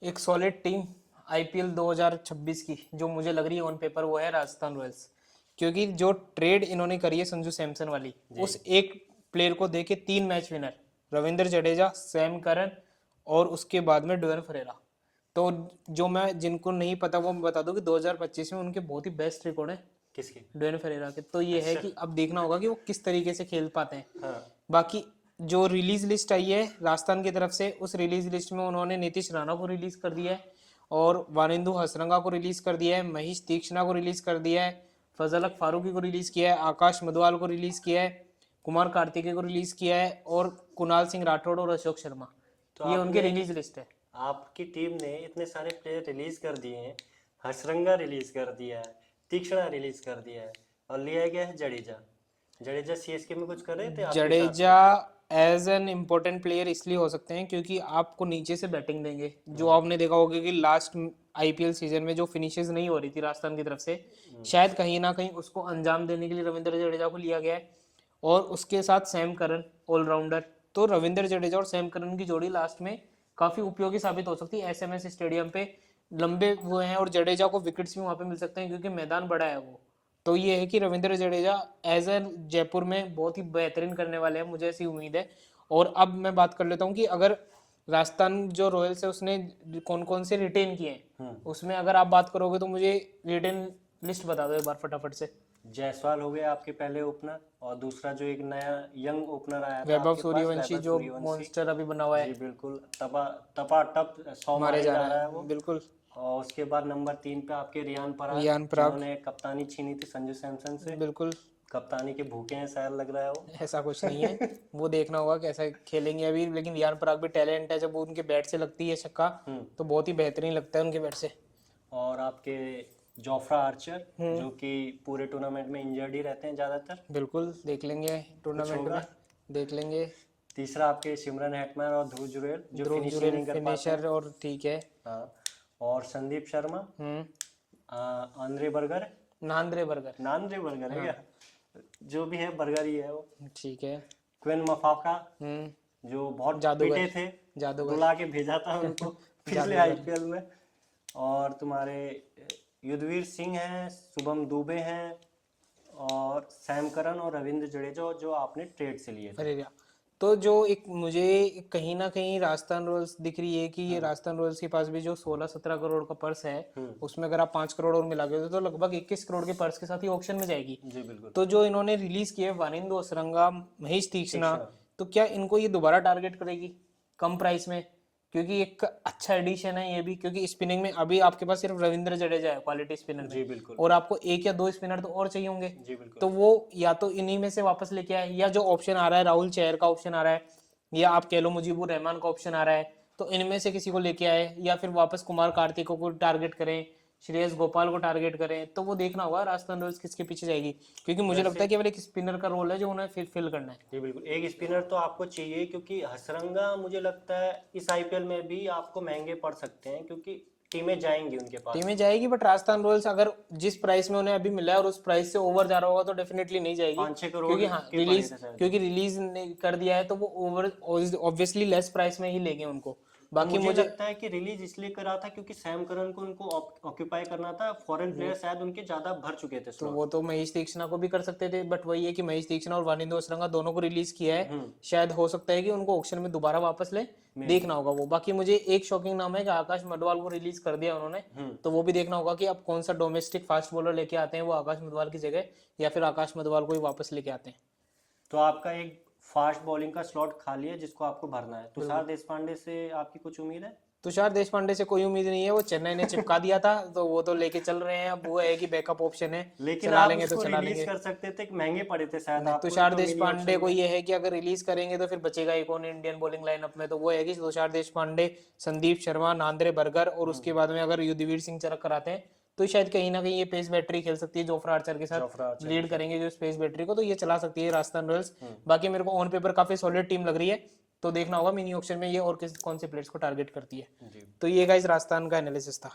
एक solid team IPL 2026 की जो मुझे लग रही है ऑन पेपर वो है राजस्थान रॉयल्स, क्योंकि जो ट्रेड इन्होंने करी है संजू सैमसन वाली, उस एक प्लेयर को देके 3 match winner Ravindra Jadeja, Sam Curran और उसके बाद में ड्वेन फरेरा। तो जो मैं जिनको नहीं पता वो मैं बता दूं कि 2025 में उनके बहुत ही बेस्ट रिकॉर्ड है किसके? ड्वेन फरेरा के। तो ये है कि अब देखना होगा कि वो किस तरीके से खेल पाते हैं। हाँ। बाकी जो रिलीज लिस्ट आई है राजस्थान की तरफ से, उस रिलीज लिस्ट में उन्होंने नीतीश राणा को रिलीज कर दिया है और वानिंदु हसरंगा को रिलीज कर दिया है, महेश तीक्ष्णा को रिलीज कर दिया है, फजल हक फारूकी को रिलीज किया है, आकाश मधवाल को रिलीज किया है, कुमार कार्तिकेय को रिलीज किया है और कुणाल सिंह राठौड़ और अशोक शर्मा। तो ये उनके आपने रिलीज लिस्ट है। आपकी टीम ने इतने सारे प्लेयर रिलीज कर दिए हैं। हसरंगा रिलीज कर दिया है, तीक्ष्णा रिलीज कर दिया है और लिया गया है जडेजा। जडेजा सीएसके में कुछ कर रहे थे आपके हिसाब से? Jadeja as an important player इसलिए हो सकते हैं क्योंकि आपको नीचे से बैटिंग देंगे। जो आपने देखा होगा कि लास्ट आईपीएल सीजन में जो फिनिशेस नहीं हो रही थी राजस्थान की तरफ से, शायद कहीं ना कहीं उसको अंजाम देने के लिए रविंद्र जडेजा को लिया गया है। और उसके साथ सैम करन ऑलराउंडर, तो रविंद्र जडेजा और सैम करन की जोड़ी लास्ट में काफी उपयोगी साबित हो सकती है। एसएमएस स्टेडियम पे लंबे वो हैं और जडेजा को विकेट्स भी वहां पे मिल सकते हैं क्योंकि मैदान बड़ा है वो। तो ये है कि रविंद्र जडेजा एज ए जयपुर में बहुत ही बेहतरीन करने वाले हैं, मुझे ऐसी उम्मीद है। और अब मैं बात कर लेता हूँ कि अगर राजस्थान जो रॉयल्स है उसने कौन कौन से रिटेन किए हैं, उसमें अगर आप बात करोगे तो मुझे रिटेन लिस्ट बता दो एक बार फटाफट से। जायसवाल हो गया आपके पहले ओपनर, और दूसरा जो एक नया यंग ओपनर आया था वैभव आपके पास, सूर्यवंशी वैभव जो सूर्यवंशी। मॉन्स्टर अभी बना हुआ जी है, बिल्कुल, तपा तपा टप 100 मारे मारे जा जा रहा रहा है है वो। बिल्कुल। और उसके बाद नंबर 3 पे आपके रियान पराग, रियान पराग जिन्होंने कप्तानी छीनी थी संजू सैमसन से। बिल्कुल। कप्तानी के भूखे हैं शायद, लग रहा है वो। ऐसा कुछ नहीं है, वो देखना होगा कैसा खेलेंगे अभी। लेकिन रियान पराग भी टैलेंट है, जब वो उनके बैट से लगती है छक्का तो बहुत ही बेहतरीन लगता है उनके बैट से। और आपके जोफ्रा आर्चर, जो कि पूरे टूर्नामेंट में इंजर्ड ही रहते हैं ज़्यादातर। बिल्कुल देख लेंगे टूर्नामेंट होगा। में, देख लेंगे। तीसरा आपके सिमरन हेटमैन और ध्रुव जुरेल, जो ध्रुव फिनिशिंग जुरेल नहीं कर पाते फिनिशर हैं। और ठीक है। हाँ। और Sandeep Sharma, Andre burger, Nandre Burger. Nandre Burger है क्या? जो भी है बर्गर ही है वो। ठीक है। क्विन मफाका, हम्म। जो बहुत जादूगर। पिटे थे, जादूगर। रुला के भेजा था उनको पिछले जादूगर। आईपीएल में। और तुम्हारे युद्धवीर सिंह हैं, शुभम दुबे हैं, और सैम करन और रविंद्र जडेजा, जो आपने ट्रेड से लिए थे। अरे यार, तो जो एक मुझे कहीं ना कहीं राजस्थान रॉयल्स दिख रही है कि ये राजस्थान रॉयल्स के पास भी जो 16-17 करोड़ का पर्स है, उसमें अगर आप 5 करोड़ और मिला के तो लगभग 21 करोड़ के पर्स के साथ ही ऑक्शन में जाएगी। जी बिल्कुल। तो जो इन्होंने रिलीज किए वानिंदो असरंगा, महेश तीक्ष्णा, तो क्या इनको ये दोबारा टारगेट करेगी कम प्राइस में? क्योंकि एक अच्छा एडिशन है ये भी, क्योंकि स्पिनिंग में अभी आपके पास सिर्फ रविंद्र जडेजा है क्वालिटी स्पिनर जी में, बिल्कुल। और आपको 1 या 2 स्पिनर तो और चाहिए होंगे। जी बिल्कुल। तो वो या तो इन्हीं में से वापस लेके आए, या जो ऑप्शन आ रहा है राहुल चेहर का ऑप्शन आ रहा है, या आप कह लो मुजीबुर रहमान का ऑप्शन आ रहा है, तो इनमें से किसी को लेके आए, या फिर वापस कुमार कार्तिक को टारगेट करें, श्रेयस गोपाल को टारगेट करें। तो वो देखना होगा राजस्थान रॉयल्स किसके पीछे जाएगी, क्योंकि मुझे लगता है केवल एक स्पिनर का रोल है जो उन्हें फिल करना है। जी बिल्कुल, एक स्पिनर तो आपको चाहिए, क्योंकि हसरंगा मुझे लगता है इस आईपीएल में भी आपको महंगे पड़ सकते हैं, क्योंकि टीमें जाएंगी उनके पास। टीमें जाएगी, बट राजस्थान रॉयल्स अगर जिस प्राइस में उन्हें अभी मिला है और उस प्राइस से ओवर जा रहा होगा तो डेफिनेटली नहीं जाएगी। 5-6 करोड़ क्योंकि हाँ के पड़े रिलीज, थे शायद। क्योंकि रिलीज कर दिया है तो वो ओवर ऑब्वियसली लेस प्राइस में ही लेंगे उनको। तो बाकी मुझे मुझे लगता है कि रिलीज इसलिए करा था क्योंकि सैम करन को उनको ऑक्यूपाई करना था। फॉरेन प्लेयर शायद उनके ज्यादा भर चुके थे तो स्लॉट। वो तो महेश तीक्ष्णा को भी कर सकते थे, बट वही है कि महेश तीक्ष्णा और वानिंदो असरंगा दोनों को रिलीज किया है, शायद हो सकता है कि उनको ऑक्शन में दोबारा वापस ले, देखना होगा वो। बाकी मुझे एक शॉकिंग नाम है कि आकाश मडवाल को रिलीज कर दिया उन्होंने, तो वो भी देखना होगा कि अब कौन सा डोमेस्टिक फास्ट बॉलर लेके आते हैं वो आकाश मडवाल की जगह, या फिर आकाश मडवाल को ही वापस लेके आते हैं। तो आपका एक फास्ट बॉलिंग का स्लॉट खाली है जिसको आपको भरना है। तुषार देशपांडे से आपकी कुछ उम्मीद है? तुषार देशपांडे से कोई उम्मीद नहीं है, वो चेन्नई ने चिपका दिया था तो वो तो लेके चल रहे हैं। अब वो है कि बैकअप ऑप्शन है, लेकिन चला आप लेंगे तो उसको चला रिलीज लेंगे। कर सकते थे, महंगे पड़े थे शायद आपको तुषार तो मिनी देशपांडे ऑप्शन को में। ये है कि अगर रिलीज करेंगे तो फिर बचेगा एक और इंडियन बॉलिंग लाइनअप में, तो वो है कि तुषार देशपांडे, संदीप शर्मा, नांद्रे बर्गर, और उसके बाद में अगर युद्धवीर सिंह चरक कराते हैं तो शायद कहीं ना कहीं ये पेस बैटरी खेल सकती है जोफ्रा आर्चर के जोफ्रा साथ, आर्चर लीड करेंगे जो स्पेस बैटरी को, तो ये चला सकती है राजस्थान रॉयल्स। बाकी मेरे को ऑन पेपर काफी सॉलिड टीम लग रही है, तो देखना होगा मिनी ऑक्शन में ये और किस कौन से प्लेयर्स को टारगेट करती है। जी। तो ये गाइस राजस्थान का एनालिसिस था।